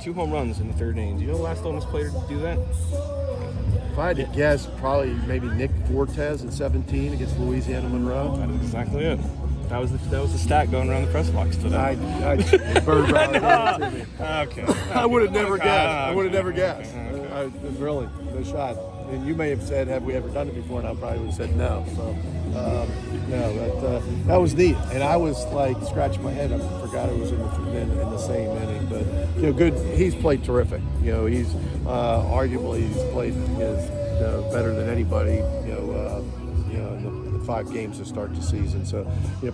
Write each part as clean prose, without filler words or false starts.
2 home runs in the 3rd inning. Do you know the last Ole Miss player to do that? If I had to guess, probably maybe Nick Fortes in 17 against Louisiana Monroe. That is exactly it. That was the stat going around the press box today. Bird rallied to me. Okay. I would have never guessed. I would have never Okay. guessed. Really, no shot. And you may have said, "Have we ever done it before?" And I probably would have said no. So, no, that was neat. And I was like scratching my head. I forgot it was in the same inning. But good. He's played terrific. He's arguably played better than anybody. In the 5 games to start the season. So,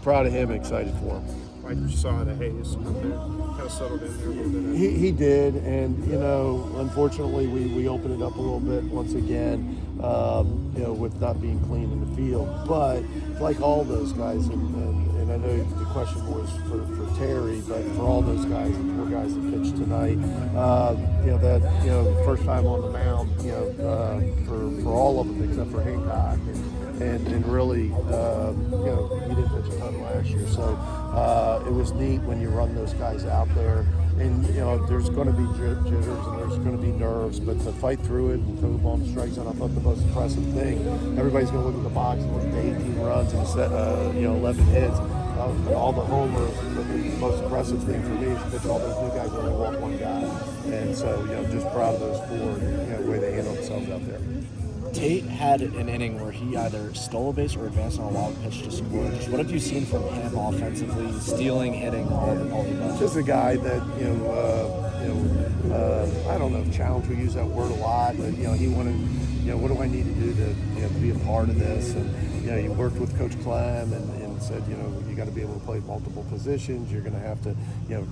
proud of him and excited for him. Like you saw the Hayes up there, kind of settled in there a little bit. He did, and unfortunately we opened it up a little bit once again, with not being clean in the field. But like all those guys, and I know the question was for Terry, but for all those guys, the 4 guys that pitched tonight, first time on the mound, for all of them except for Hancock, and really, he didn't pitch a ton last year, so it was neat when you run those guys out there. And, there's going to be jitters and there's going to be nerves, but to fight through it and throw the ball in the strike zone, I thought the most impressive thing, everybody's going to look at the box and look at the 18 runs and 11 hits, all the homers. But the most impressive thing for me is that all those new guys only walk 1 guy. And so, just proud of those 4, the way they handle themselves out there. Tate had an inning where he either stole a base or advanced on a wild pitch to score. Just what have you seen from him offensively, stealing, hitting, all the above? Just a guy that I don't know if challenge, we use that word a lot, but he wanted, what do I need to do to be a part of this? And he worked with Coach Clem and said, you got to be able to play multiple positions. You're going to have to,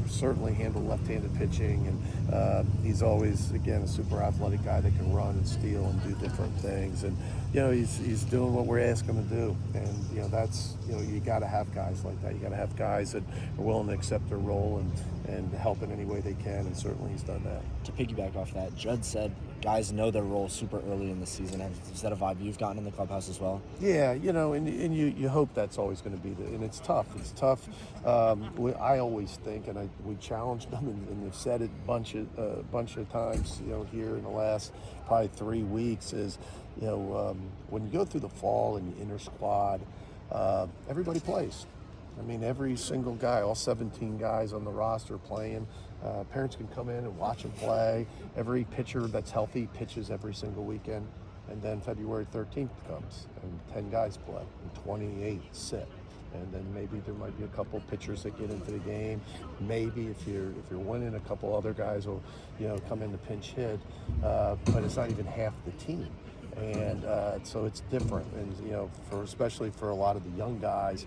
certainly handle left-handed pitching. And he's always, again, a super athletic guy that can run and steal and do different things. And he's doing what we're asking him to do. And that's you got to have guys like that. You got to have guys that are willing to accept their role and help in any way they can. And certainly he's done that. To piggyback off that, Judd said guys know their role super early in the season. Is that a vibe you've gotten in the clubhouse as well? Yeah, and you hope that's always going to be and it's tough. It's tough. I always think, and we challenged them, and they've said it a bunch of times, here in the last probably 3 weeks, is, when you go through the fall and you inter squad, everybody plays. I mean, every single guy, all 17 guys on the roster playing. Parents can come in and watch them play. Every pitcher that's healthy pitches every single weekend. And then February 13th comes, and 10 guys play, and 28 sit. And then maybe there might be a couple pitchers that get into the game. Maybe if you're winning, a couple other guys will, come in to pinch hit. But it's not even half the team. And so it's different. And, especially for a lot of the young guys,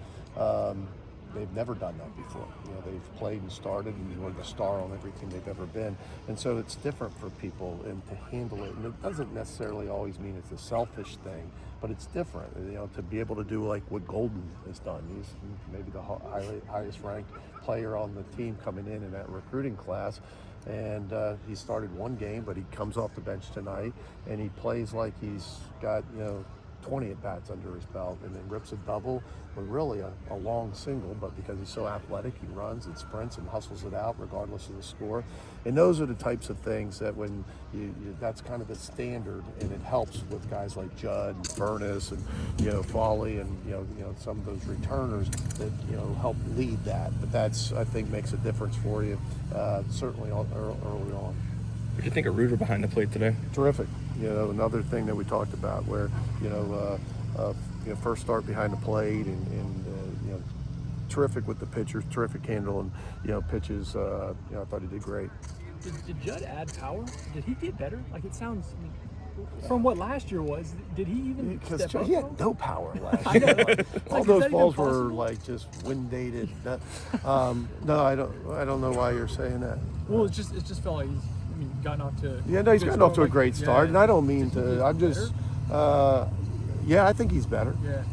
they've never done that before. They've played and started and were the star on everything they've ever been. And so it's different for people and to handle it. And it doesn't necessarily always mean it's a selfish thing, but it's different, to be able to do like what Golden has done. He's maybe the highest ranked player on the team coming in that recruiting class. And he started 1 game, but he comes off the bench tonight and he plays like he's got, 20 at-bats under his belt, and then rips a double with really a long single, but because he's so athletic, he runs and sprints and hustles it out regardless of the score. And those are the types of things that when that's kind of the standard, and it helps with guys like Judd and Furness and Foley and some of those returners that help lead that. But that's, I think, makes a difference for you, certainly early on. What do you think of Reuter behind the plate today? Terrific. Another thing that we talked about where, first start behind the plate and terrific with the pitchers, terrific handle and, pitches. I thought he did great. Did Judd add power? Did he get better? Like it sounds, from what last year was, did he even step up? He had no power last I know. year. All Like, those balls were like just wind dated. No, I don't know why you're saying that. Well, it just felt like he's gotten off to. Yeah, no, he's gotten off to a great start, and I don't mean to. I'm just. Yeah, I think he's better. Yeah.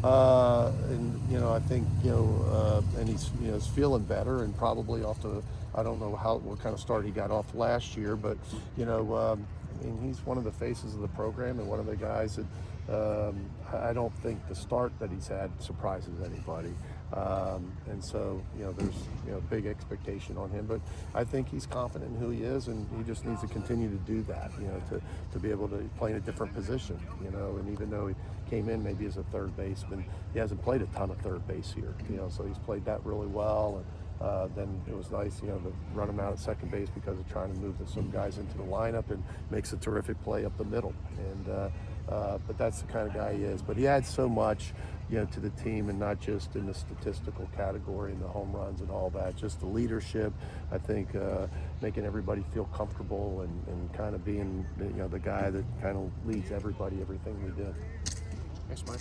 And I think and he's he's feeling better, and probably off to. I don't know what kind of start he got off last year, but I mean, he's one of the faces of the program and one of the guys that I don't think the start that he's had surprises anybody. And so, there's big expectation on him. But I think he's confident in who he is, and he just needs to continue to do that. To be able to play in a different position. And even though he came in maybe as a third baseman, he hasn't played a ton of third base here. So he's played that really well. And then it was nice, to run him out at second base because of trying to move some guys into the lineup, and makes a terrific play up the middle. And but that's the kind of guy he is. But he adds so much, to the team, and not just in the statistical category and the home runs and all that. Just the leadership. I think making everybody feel comfortable, and kind of being the guy that kind of leads everybody, everything we do. Thanks, Mike.